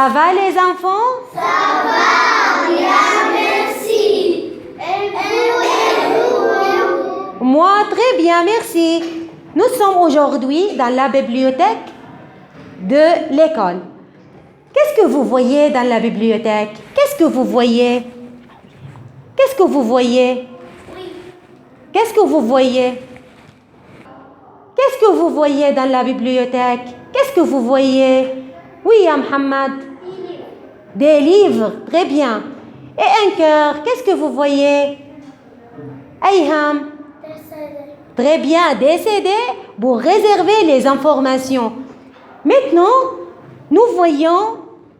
Ça va les enfants? Ça va, bien, merci. Et vous? Moi, très bien, merci. Nous sommes aujourd'hui dans la bibliothèque de l'école. Qu'est-ce que vous voyez dans la bibliothèque? Qu'est-ce que vous voyez? Qu'est-ce que vous voyez? Qu'est-ce que vous voyez? Qu'est-ce que vous voyez dans la bibliothèque? Qu'est-ce que vous voyez? Oui, ya Mohamed. Des livres, très bien. Et un cœur, qu'est-ce que vous voyez? Ayham. Très bien, des CD pour réserver les informations. Maintenant, nous voyons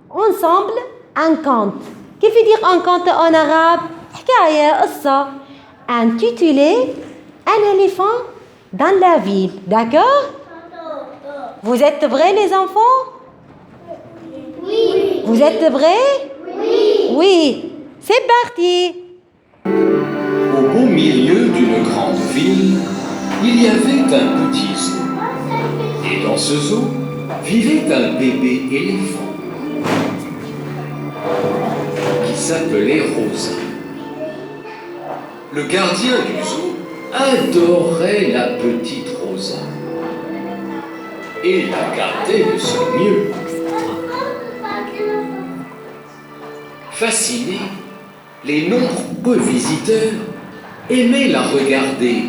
ensemble un conte. Qu'est-ce que dire un conte en arabe? حكاية قصة intitulé Un éléphant dans la ville. D'accord? Vous êtes prêts les enfants? Oui. Vous êtes prêts? Oui. Oui, c'est parti. Au beau milieu d'une grande ville, il y avait un petit zoo. Et dans ce zoo vivait un bébé éléphant qui s'appelait Rosa. Le gardien du zoo adorait la petite Rosa et la gardait de son mieux. Fascinés, les nombreux visiteurs aimaient la regarder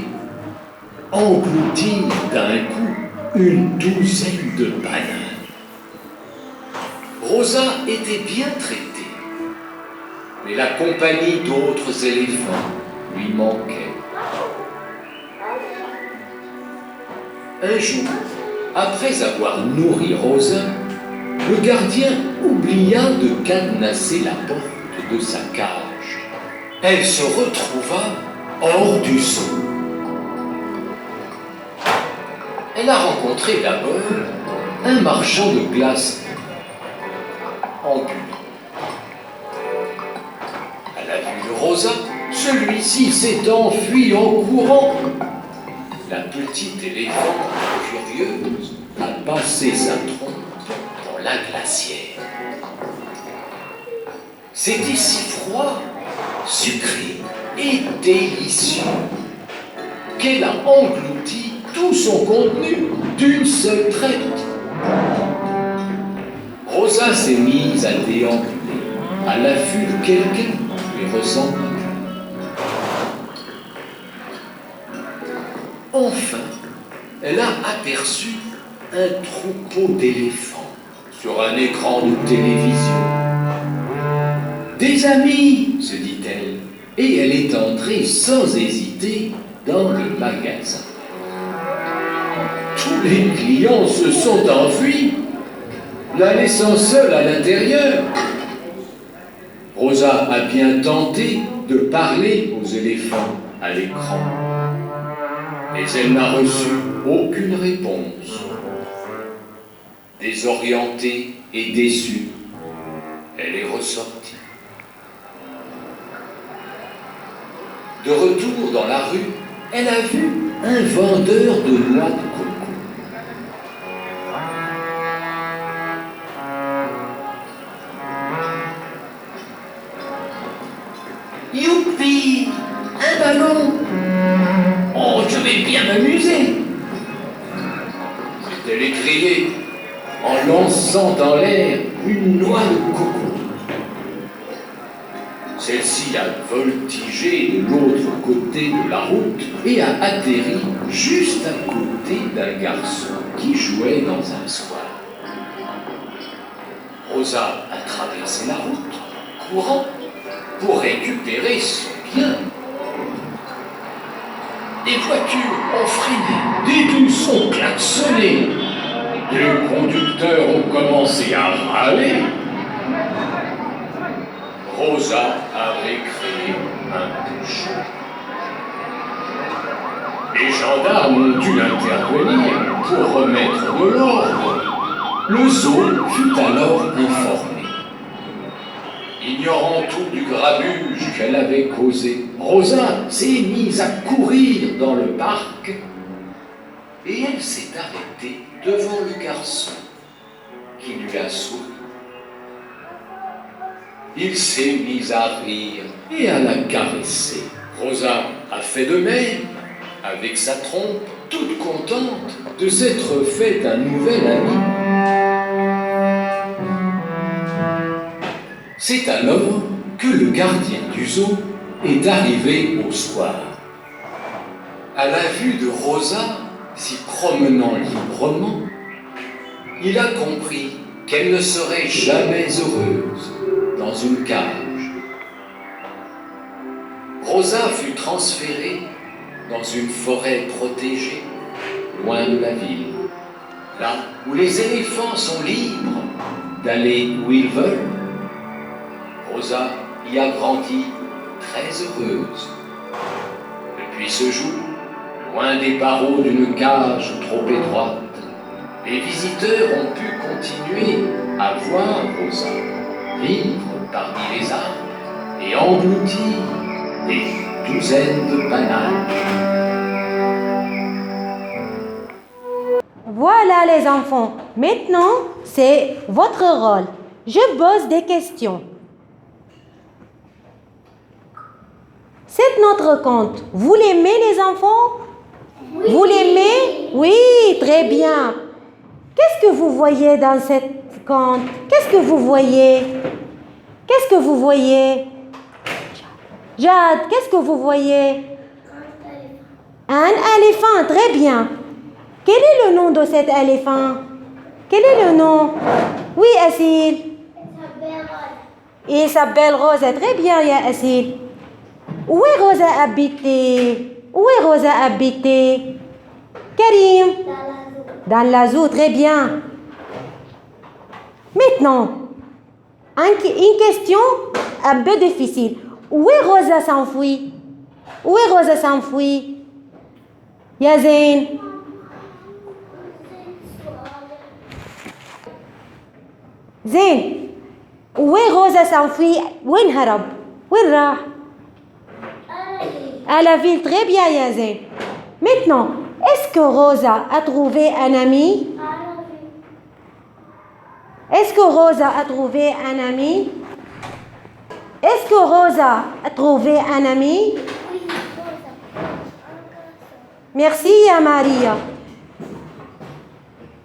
engloutir d'un coup une douzaine de bananes. Rosa était bien traitée, mais la compagnie d'autres éléphants lui manquait. Un jour, après avoir nourri Rosa, le gardien oublia de cadenasser la porte de sa cage. Elle se retrouva hors du zoo. Elle a rencontré d'abord un marchand de glace ambulant. À la vue de Rosa, celui-ci s'est enfui en courant. La petite éléphant, furieuse, a passé sa trompe dans la glacière. C'était si froid, sucré et délicieux qu'elle a englouti tout son contenu d'une seule traite. Rosa s'est mise à déambuler à l'affût de quelqu'un qui lui ressemble. Enfin, elle a aperçu un troupeau d'éléphants sur un écran de télévision. Des amis, se dit-elle, et elle est entrée sans hésiter dans le magasin. Tous les clients se sont enfuis, la laissant seule à l'intérieur. Rosa a bien tenté de parler aux éléphants à l'écran, mais elle n'a reçu aucune réponse. Désorientée et déçue, elle est ressortie. De retour dans la rue, elle a vu un vendeur de noix de coco. Youpi! Un ballon! Oh, je vais bien m'amuser! Elle est criée en lançant dans l'air une noix de coco. Celle-ci a voltigé de l'autre côté de la route et a atterri juste à côté d'un garçon qui jouait dans un square. Rosa a traversé la route, courant, pour récupérer son bien. Des voitures ont freiné, des bus ont klaxonné, les conducteurs ont commencé à râler. Rosa avait créé un bouchon. Les gendarmes ont dû intervenir pour remettre de l'ordre. Le zoo fut alors informé. Ignorant tout du grabuge qu'elle avait causé, Rosa s'est mise à courir dans le parc et elle s'est arrêtée devant le garçon qui lui a souri. Il s'est mis à rire et à la caresser. Rosa a fait de même, avec sa trompe, toute contente de s'être fait un nouvel ami. C'est alors que le gardien du zoo est arrivé au soir. À la vue de Rosa, s'y promenant librement, il a compris qu'elle ne serait jamais heureuse dans une cage. Rosa fut transférée dans une forêt protégée, loin de la ville, là où les éléphants sont libres d'aller où ils veulent. Rosa y a grandi très heureuse. Depuis ce jour, loin des barreaux d'une cage trop étroite, les visiteurs ont pu continuer à voir Rosa vivre parmi les arbres et engloutir des douzaines de bananes. Voilà les enfants, maintenant c'est votre rôle. Je pose des questions. C'est notre conte. Vous l'aimez les enfants? Oui. Vous l'aimez? Oui, très bien. Qu'est-ce que vous voyez dans cette conte? Qu'est-ce que vous voyez? Qu'est-ce que vous voyez? Jade, qu'est-ce que vous voyez? Un éléphant, très bien. Quel est le nom de cet éléphant? Quel est le nom? Oui, Assil. Il s'appelle Rosa, très bien, ya Assil. Où est Rosa habitée? Où est Rosa habitée? Karim? Dans la zoo, très bien. Maintenant, une question un peu difficile. Où est Rosa s'enfuit? Où est Rosa s'enfuit? Yazin? زين وين روزا s'enfuit وين هرب وين راح à la ville très bien Yazin. Maintenant est-ce que Rosa a trouvé un ami? Est-ce que Rosa a trouvé un ami? Est-ce que Rosa a trouvé un ami? Merci ya Maria.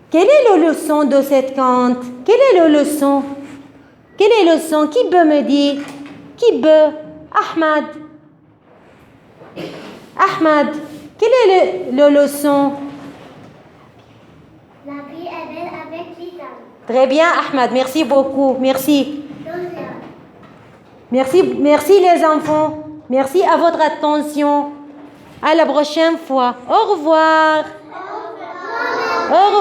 Quelle est la leçon de cette conte? Quelle est la leçon? Quelle est la leçon? Qui peut me dire? Qui peut? Ahmad. Ahmad, quelle est la leçon? La vie est belle avec Lisa. Très bien, Ahmad. Merci beaucoup. Merci. Merci les enfants. Merci à votre attention. À la prochaine fois. Au revoir. Au revoir.